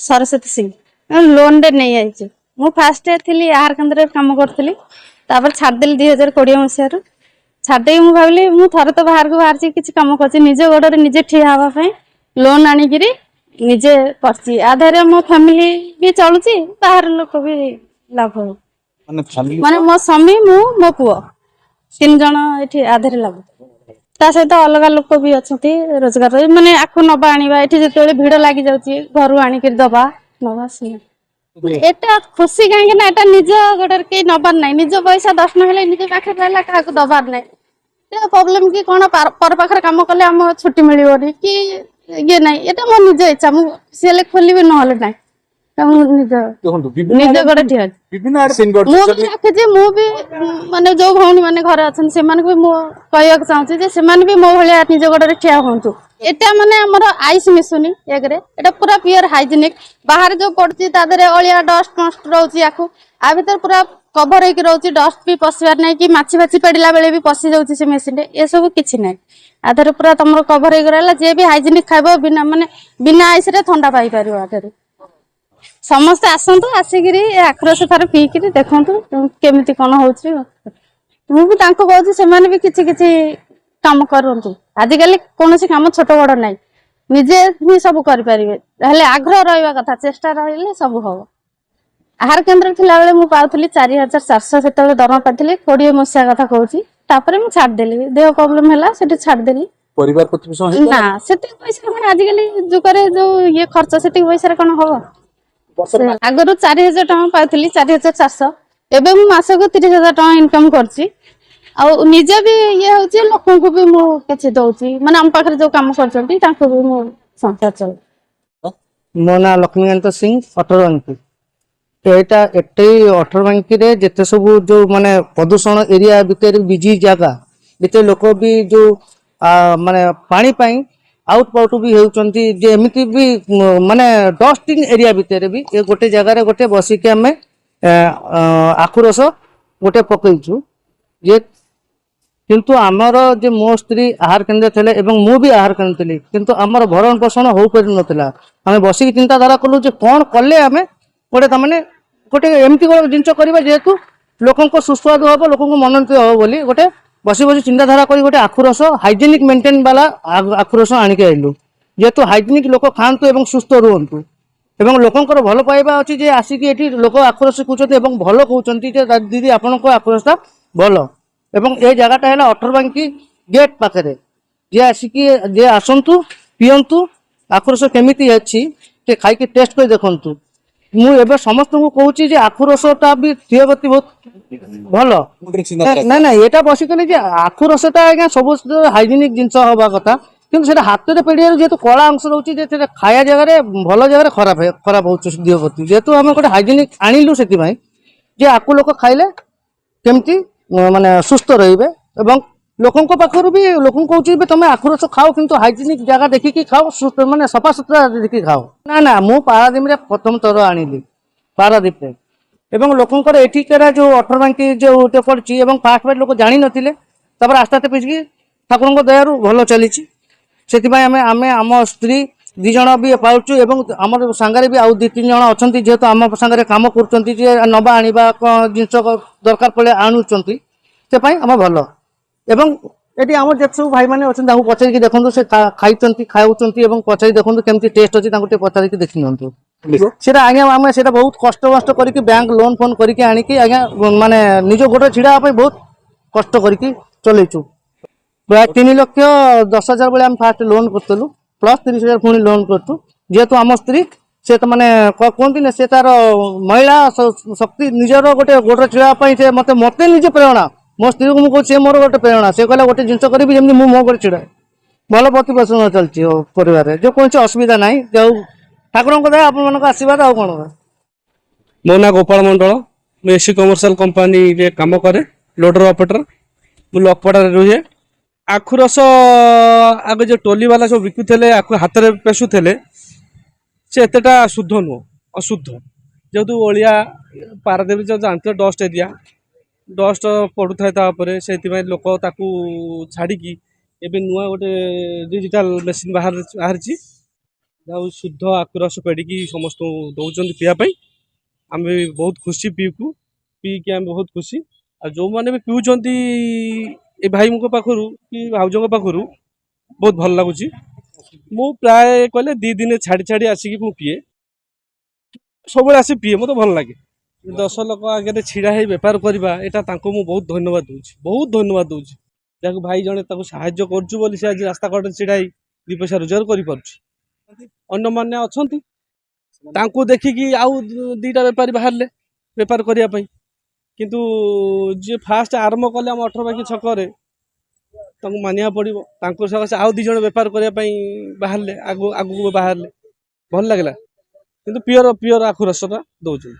Saraswati Singh loan रे नहीं आई मु फास्ट थी आहार केन्द्र काम करी छाड़देली 2020 मसीह छाड़दे मुझे भाविली मुझे थरे तो बाहर को बाहर किसी कम कर निज गोड़े निजे ठिया हाँपाई लोन आणिक निजे कर मो फैमिली भी चलुची बाहर लोक भी लाभ हो माने मो स्वामी मु मो पुओ 3 जन ये आधार लाभ सहित अलग लोक भी अच्छा रोजगार माने आखु नवा आनिबा एठी जेतेबेले भिड़ लागि जाउची घरु आनिक दबा नवा से एटा खुशी कहीं ना एटा निज गोडर के नबार नाही निज पैसा 10 न हेले निज पाखे रहला काको दबार नाही ते प्रॉब्लम की कोन पर पाखर काम कले हम छुट्टी मिलिबोनी कि ये नाही एटा मो निज इच्छा मु सेले खोलिबे न हले नाही निज गोडे ठिया मु भी माने जो भौणी माने घर अछन से माने भी मो कहया चाहूची जे से माने भी मो भलिया निज गोडे ठिया होंतु एटा माने हमर आइस मिसुनी एकरे एटा पूरा प्योर हाइजीनिक बाहर जो पड़ची तादरे अलिया डस्ट नस्ट रहउची आखु आ भीतर पूरा कवर होके रहउची डस्ट भी पसिबार नै कि माछी माछी पेडिला बेले भी पसि जाउची से मशीन रे ए सब किछि नै आधर पूरा तमरो कवर होके रहला जे भी हाइजीनिक खाइबो बिना माने बिना आइस रे ठंडा पाई परियो आधर समस्त आसतु आसिक आक्रोश थार पीक देखु केमी कौन हो भी किसी किसी कम करूँ आजिकल कौन कम छोट बड़ ना निजे ही सब करें आग्रह रहा कथा चेष्टा रही सब हम आहार केन्द्र थिला बेले मु पाउथली 4400 सेते दरमा पाइथली 20 मसिया कथा कहूची तापरे मु छाड़देली देह प्रॉब्लम है से छाड़देली परिवार प्रतिपोषण ना से पैसा मैं आजिकल जुगरे जो ये खर्च से पैसा कौन हम आगु 4000 टका पाइथली 4400 एबे मु मासको 30000 टका इनकम करची आ निजे भी ये होची लोकन को भी मु केछि दउची माने हम पाखरे जो काम करचंती ताको भी मु संसार चल मो ना लक्ष्मीकांत सिंह 18 अंकी एटा एटे 18 अंकी रे जेते सब जो माने प्रदूषण एरिया भीतर बिजी जगह भीतर लोक भी जो माने पानी पाई आउट पाउट भी होउचंती जे एमिति भी माने डस्टिंग एरिया भीतर भी ए गोटे जगह रे गोटे बसिके हमें आखुरस गोटे पकईचु जे किंतु आमर जे मो स्त्री आहार केन्द्र थे एवं मु भी आहार केन्द्र थी किंतु आमर भरण पोषण हो पार नथिला आमे बसिक चिंताधारा कलु जे कोन कले आमे गोटे तमाने गोटे एमती गोटे जिंस करबा जेहेतु लोकन को सुस्वादु हबो लोकन को मनंत हबो बोली गोटे बसी बसी चिंताधारा करी गोटे आखुरस हाइजेनिक मेंटेन वाला आखुरस आनिके आइलु जेहेतु हाइजेनिक लोक खांतु एवं सुस्थ रुहंतु एवं लोकंकर भल पाइबा अछि जे आसिक एठी लोक आखुरस कुचते एवं भल कहउचंती जे दीदी आपनको आखुरसटा भल एवं ए जगहटा है 18 बांकी गेट पाखरे जे आसिकी जे आसंतु पियंतु आखुरस केमिति अछि ते खाई के टेस्ट कर देखंतु मु एबे समस्त को कहूची जे आखुरसटा भी थियगति बहुत भल ना ना एटा बसिकले जे आखुरसटा आज्ञा सब हाइजेनिक जिंस होबा कथा किंतु सेटा हाथ रे पेडिया जेतु कला अंश रहउची जे सेटा खाया जगह रे भल जगह रे खराब होउछ दियगति जेतु हम गोटे हाइजेनिक आनिलु सेति भाई जे आकु लोक खाइले केमती माने सुस्थ रहिबे एवं लोकन को पाखरु भी लोकन कहउची बे तमे आखुरस खाओ किंतु हाइजेनिक जगह देखि कि खाओ सुस्थ माने सफा सुतरा देखि खाओ ना ना मु पारादीप रे प्रथम तर आनिली पारादीप रे एवं लोकन एठिकारा जो 18 बांकी जो उते पड़ची एवं फास्ट फास्ट लोक जानि नथिले तबर आस्ते आस्ते पिछकी ठाकुरन को दयारु भलो चलीची सेति भाई आमे आम स्त्री 2 जण भी पाउचु एवं हमर संगारे भी आउ 2-3 जण अछंती जेतो आम संगारे काम करचंती जे नबा आनिबा जिंस दरकार पड़े आणुचंती से पई हम भलो एवं एटी आम जे सब भाई माने अछन ताहु पचारि के देखंतु से खाइचंती खाउचंती एवं पचारि देखंतु केमती टेस्ट अछि ताहु ते पचारि के देखिनंतु सेटा आज्ञा आमे सेटा बहुत कष्ट मष्ट करके बैंक लोन फोन करके आनी कि आज्ञा माने निज गोटे छिड़ा पे बहुत कष्ट करके चलेचु प्राय 3,10,000 बेले हम फास्ट लोन करतलु प्लस 30,000 पुणी लोन करतु जेहेतु आम स्त्री से तो माने कहती ना से तार महिला शक्ति निजर गोटे गोटे छिड़ा से मते मते निजे प्रेरणा मो स्त्री को मुझे मोर गोटे प्रेरणा से कहला गोटे जिनस करी जमी मो गोटे छिड़ा भल प्रतिपोषण चलती परिवार जो कौन असुविधा ना जो ठाकुर दया आप आशीर्वाद आउ कौन मो ना गोपाल मंडल मुझे एसी कमर्शियल कंपानी रे काम करे लोडर ऑपरेटर मु लकपड़ा रुहे आखुरस आगे जो टोली वाला सब बिकुले हाथ में पेशुले से एतेटा शुद्ध नुह अशुद्ध जेहेतु ओलिया पारादेवी जो जानते डस्ट एरिया डस्ट पड़ू थाए से लोक ताकू छाड़ी एवं नुआ गोटे डिजिटल मेसीन बाहर ଆଉ ଶୁଦ୍ଧ ଆଖୁ ରସ ପେଡ଼ିକି ସମସ୍ତଙ୍କୁ ଦଉଛନ୍ତି ପିଇବା ପାଇଁ। ଆମେ ବି ବହୁତ ଖୁସି ପିଇକି ଆମେ ବହୁତ ଖୁସି। ଆଉ ଯେଉଁମାନେ ବି ପିଉଛନ୍ତି ଏ ଭାଇଙ୍କ ପାଖରୁ କି ଭାଉଜଙ୍କ ପାଖରୁ ବହୁତ ଭଲ ଲାଗୁଛି। ମୁଁ ପ୍ରାୟ କହିଲେ 2 ଦିନ ଛାଡ଼ି ଛାଡ଼ି ଆସିକି ମୁଁ ପିଏ, ସବୁବେଳେ ଆସି ପିଏ, ମୋତେ ଭଲ ଲାଗେ। 10 ଲୋକ ଆଗରେ ଛିଡ଼ା ହେଇ ବେପାର କରିବା, ଏଇଟା ତାଙ୍କୁ ମୁଁ ବହୁତ ଧନ୍ୟବାଦ ଦେଉଛି। ଯାହାକୁ ଭାଇ ଜଣେ ତାକୁ ସାହାଯ୍ୟ କରୁଛୁ ବୋଲି ସେ ଆଜି ରାସ୍ତା କଡ଼ରେ ଛିଡ଼ା ହେଇ 2 ପଇସା ରୋଜଗାର କରିପାରୁଛି। ଅନ୍ୟମାନେ ଅଛନ୍ତି ତାଙ୍କୁ ଦେଖିକି ଆଉ 2ଟା ବେପାରୀ ବାହାରିଲେ ବେପାର କରିବା ପାଇଁ, କିନ୍ତୁ ଯିଏ ଫାଷ୍ଟ ଆରମ୍ଭ କଲେ ଆମ 18 ବାଙ୍କି ଛକରେ ତାଙ୍କୁ ମାନିବାକୁ ପଡ଼ିବ। ତାଙ୍କ ସକାଶେ ଆଉ 2 ଜଣ ବେପାର କରିବା ପାଇଁ ବାହାରିଲେ, ଆଗକୁ ବାହାରିଲେ, ଭଲ ଲାଗିଲା। କିନ୍ତୁ ପିଓର ଆଖୁ ରସଟା ଦେଉଛନ୍ତି।